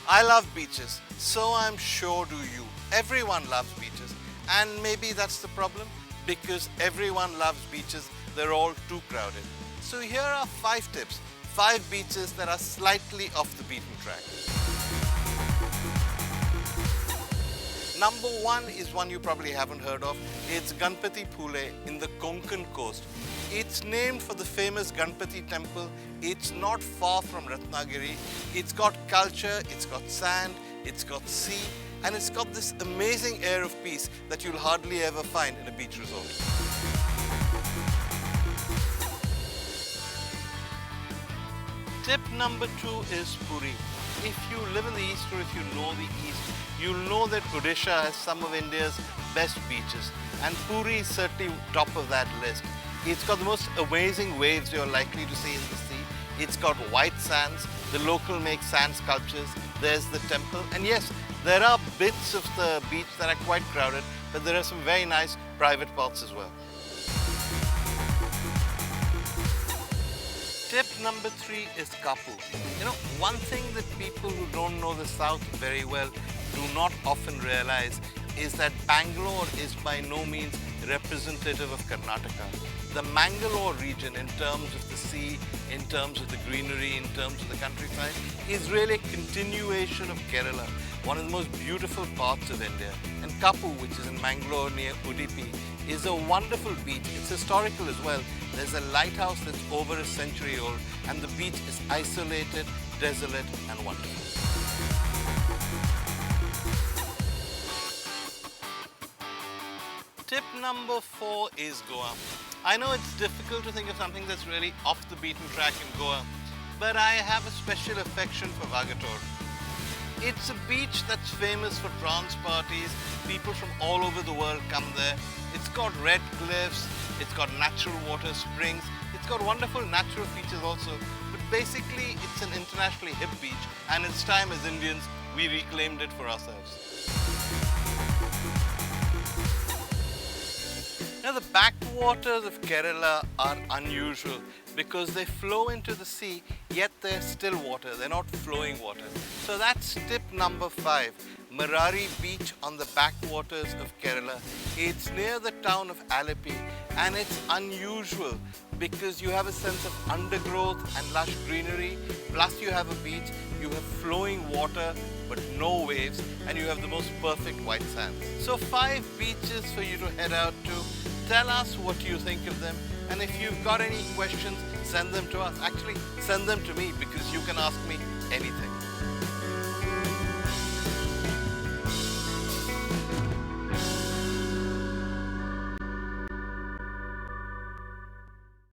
I love beaches, so I'm sure do you. Everyone loves beaches, and maybe that's the problem, because everyone loves beaches, they're all too crowded. So here are 5 tips, 5 beaches that are slightly off the beaten track. Number 1 is one you probably haven't heard of. It's Ganpatiphule in the Konkan coast. It's named for the famous Ganpati Temple. It's not far from Ratnagiri. It's got culture, it's got sand, it's got sea, and it's got this amazing air of peace that you'll hardly ever find in a beach resort. Tip number 2 is Puri. If you live in the east or if you know the east, you'll know that Odisha has some of India's best beaches, and Puri is certainly top of that list. It's got the most amazing waves you're likely to see in the sea. It's got white sands. The local make sand sculptures. There's the temple. And yes, there are bits of the beach that are quite crowded, but there are some very nice private parts as well. Tip number 3 is Kapu. You know, one thing that people who don't know the South very well do not often realize is that Bangalore is by no means representative of Karnataka. The Mangalore region, in terms of the sea, in terms of the greenery, in terms of the countryside, is really a continuation of Kerala, one of the most beautiful parts of India. And Kapu, which is in Mangalore near Udupi, is a wonderful beach. It's historical as well. There's a lighthouse that's over a century old, and the beach is isolated, desolate, and wonderful. Tip number 4 is Goa. I know it's difficult to think of something that's really off the beaten track in Goa, but I have a special affection for Vagator. It's a beach that's famous for trance parties. People from all over the world come there. It's got red cliffs, it's got natural water springs, it's got wonderful natural features also, but basically it's an internationally hip beach, and it's time as Indians we reclaimed it for ourselves. Now, the backwaters of Kerala are unusual because they flow into the sea, yet they're still water, they're not flowing water. So that's tip number 5, Marari Beach on the backwaters of Kerala. It's near the town of Alleppey, and it's unusual because you have a sense of undergrowth and lush greenery, plus you have a beach, you have flowing water but no waves, and you have the most perfect white sands. So 5 beaches for you to head out to. Tell us what you think of them, and if you've got any questions, send them to us. Actually, send them to me because you can ask me anything.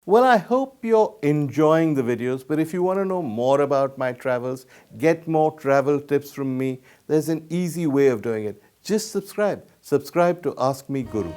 Well, I hope you're enjoying the videos, but if you want to know more about my travels, get more travel tips from me, there's an easy way of doing it. Just subscribe. Subscribe to Ask Me Guru.